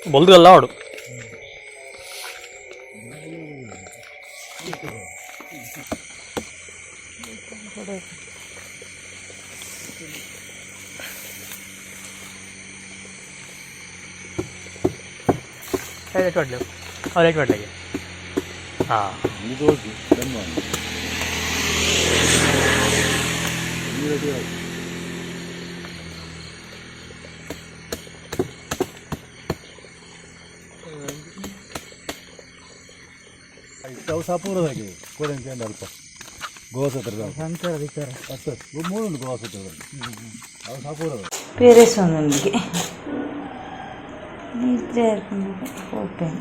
ಬಲ್ದಲ್ಲ ಅವಡು वाटले और एक वाटले हाँ ಸಾಪೂರದಾಗಿ ಕೋಡೆಂಚೆ ಅಲ್ಪ ಗೋವಾಸ ಮೂರು ಗೋವಾಸ ಅವು ಸಾಪೂರದ ಪೇರೆಸೊಂದೊಂದಿಗೆ ನಿದ್ರೆ ಓಪನ್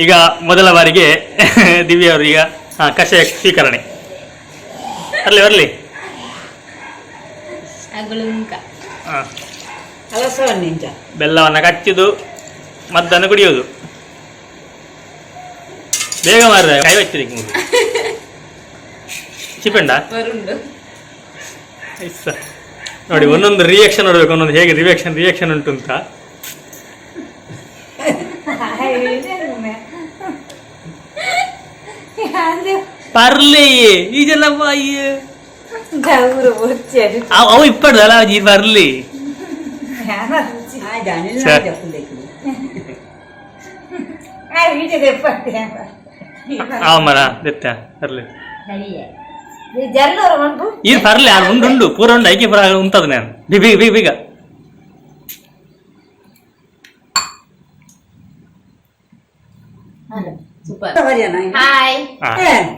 ಈಗ ಮೊದಲ ಬಾರಿಗೆ ದಿವ್ಯ ಅವರು ಈಗ ಕಷಾಯ ಸ್ವೀಕರಣೆ ಬರಲಿ ಬೆಲ್ಲವನ್ನು ಕಚ್ಚಿದು ಮದ್ದನ್ನು ಕುಡಿಯೋದು ಬೇಗ ಮಾರ್ರೆ ಕೈ ಹಚ್ಚಿದಕ್ಕೆ ಮುಂದೆ ಚಿಪೆಂಡ ನೋಡಿ ಒಂದೊಂದು ರಿಯಾಕ್ಷನ್ ನೋಡ್ಬೇಕು ಒಂದೊಂದು ಹೇಗೆ ರಿಯಾಕ್ಷನ್ ಉಂಟು ಅಂತ ಪರ್ಲಿ ಈಜೆಲ್ಲ ಅವು ಇಪ್ಪಡ್ದಲ್ಲ ಈ ಬರ್ಲಿ ಮರ ದೆತ್ತ ಬರ್ಲಿ ಇದು ಬರ್ಲಿ ಉಂಡು ಪೂರ ಉಂಡು ಐಕೆ ಪೂರ ಉಂಟದ ನಾನು ಬೀಗ ಬೀಗ ಬೀಗ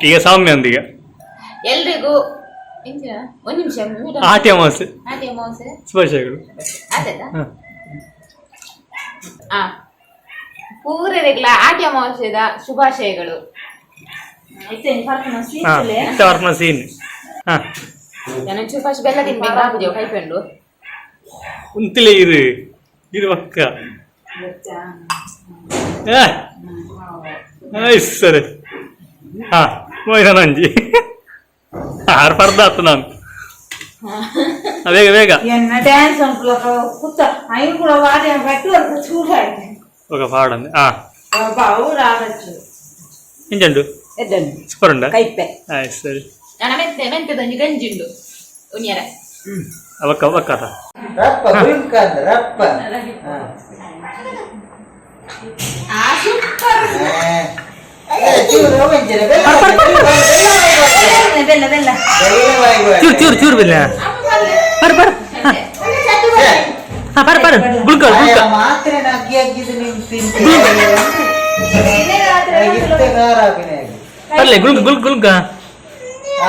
ಈಗ ಸೌಮ್ಯಂದಿಗೆ ಎಲ್ರಿಗೂ ಒಂದು ನಿಮಿಷ ಆಟಿ ಅಮಾವಾಸ್ಯೆ ಶುಭಾಶಯಗಳು ಪೂರೈಗಳ ಆಟಿ ಅಮಾವಾಸ್ಯದ ಶುಭಾಶಯಗಳು ಶುಭಾಶಯ ಬೆಲ್ಲ ತಿನ್ಬೇಕು ಕೈಪೆಂಡು ಉಂತಿಲೆ ಇದು ಪಕ್ಕ ಸರಿ ಹಾ ನಂಜಿ ಆರು ಪರ್ದ ಆತು ನಾನು ಬೇಗ ಬೇಗ ఒక పాడండి ఇంజండు సూపర్ సరే ಗಂಜಿಂಡು ಅವಕ್ಕ ಅವಕ್ಕ ಚೂರು ಚೂರು ಬೆಲ್ಲ ಬರ ಬರ ಪರ ಪರ ಗುಳ್ಕ ಗುಳ್ಕ ಬರ್ಲಿ ಗುಳ್ಕ ಗುಳ್ಕ ಗುಳ್ಕ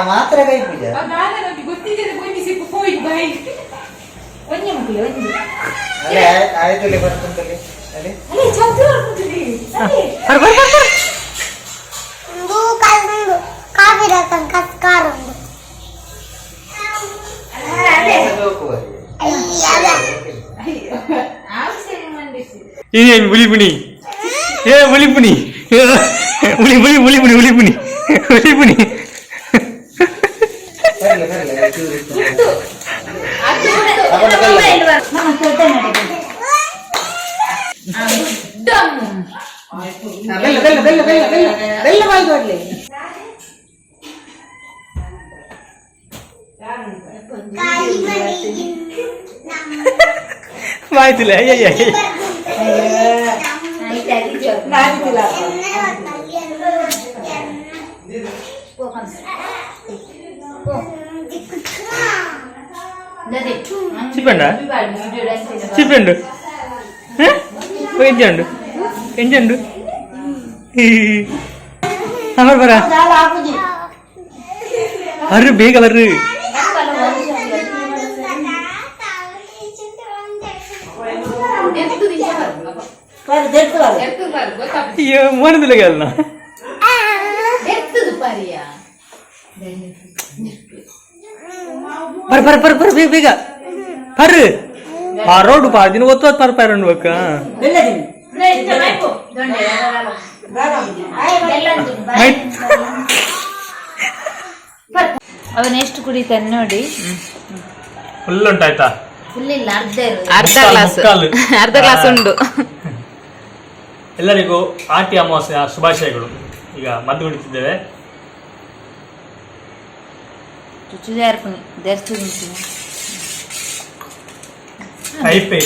ಮಾತ್ರ ಕೈ ಪೂಜೆ ಆಯ್ತು ಬರ್ತಂತಲ್ಲಿ ఉలిపుని ఏ ఉలిపుని ఉలి ఉలి ఉలిపుని ఉలిపుని ఉలిపుని ಮಾಹಿತಿಲ್ಲ ಅಯ್ಯ ಚಿಪ್ಪಂಡ ಚಿಪ್ಪಂಡು ಎಂಜಂಡು ಎಂಜಂಡು ಅಮರ್ ಬರ ಬರ್ರಿ ಬೇಗ ಬರ್ರಿ ಅಯ್ಯೋ ಮಾಡೋದಿಲ್ಲ ಅಲ್ಲ ಬರ್ ಬೇಗ ಬೇಗ ಬರ್ರಿ ಆ ರೋಡ್ ಪಾ ದಿನ ಒತ್ತು ಪರ್ಪಾರ ಅನ್ಬೇಕ ಅವನ ಎಷ್ಟು ಕುಡಿತಾನೆ ನೋಡಿ. ಫುಲ್ ಉಂಟಾಯ್ತಾ? ಫುಲ್ ಇಲ್ಲ, ಅರ್ಧ ಗ್ಲಾಸ್ ಉಂಟು. ಎಲ್ಲರಿಗೂ ಆಟಿ ಅಮಾವಾಸ್ಯೆಯ ಶುಭಾಶಯಗಳು. ಈಗ ಮದ್ದು ಕುಡಿತಿದ್ದೇವೆ.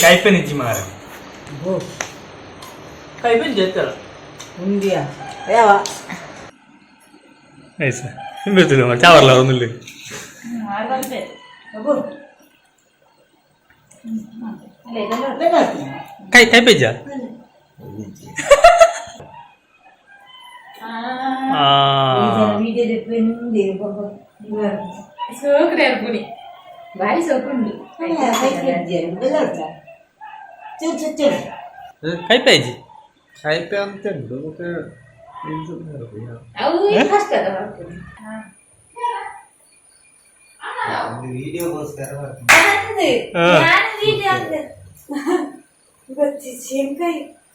ಕೈಪೆ ನಿಜ್ಜಿ ಮಾರ ಕೈಪೆ ಜೇತಲ್ಲ ಐಸ ಬಿಡ್ತಿಲ್ಲ ಚಾವರ್ಲ ಒಂದಿಲ್ಲ ಕೈಪೆ ಜಾ ಭಾರಿ ಸೋಕುಂಡು ಕೈಪೆ ಅಜ್ಜಿ ಕೈಪೆ ಅಂತ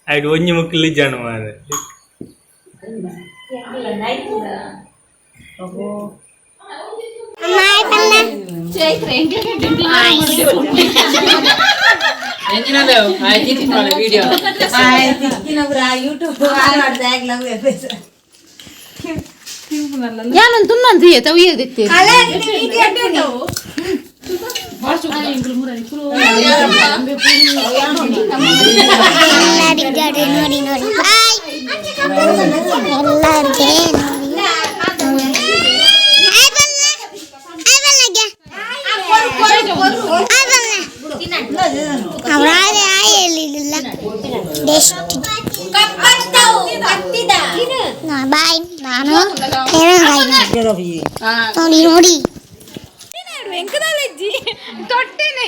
ಆಯ್ತು ಒಂಜಿ ಮುಕ್ಕಲ್ಲಿ ಜಾಣ ಮಾರ ಯಾನಂತ ತುನ್ನಂತ ತವಿಯದಿತ್ತೆ ಬಾಯ್ ನಾನು ನೋಡಿ ನೋಡಿ ಎಂಕದಲ್ಲಜ್ಜಿ ತೊಟ್ಟೆನೆ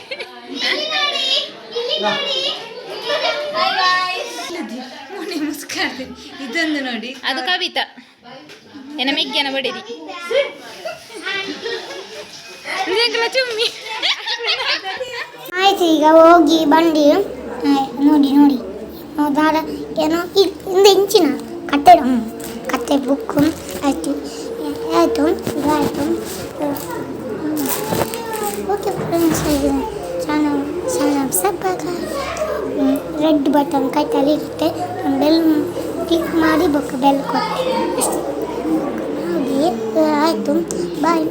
ಇದೊಂದು ನೋಡಿ, ಅದು ಕವಿತಾ ಎನ ಮೆಗ್ಗೆನ ಬಡಿದಿ ಚುಮ್ಮಿ ಆಯ್ತು. ಈಗ ಹೋಗಿ ಬಂದು ನೋಡಿ ನೋಡಿ ದಾರ ಏನೋ ಹಿಂದೆ ಇಂಚಿನ ಕತ್ತೆ ಬುಕ್ಕು ಆಯಿತು ಆಯಿತು ಆಯಿತು. ಓಕೆ ಫ್ರೆಂಡ್ಸ್, ರೆಡ್ ಬಟನ್ ಕೈತಲ್ಲಿ ಇರುತ್ತೆ, ಬೆಲ್ ಕ್ಲಿಕ್ ಮಾಡಿ ಬೆಲ್ ಕೊಟ್ಟು ಅಷ್ಟೇ. ಹಾಗೆ ಆಯಿತು, ಬಾಯ್.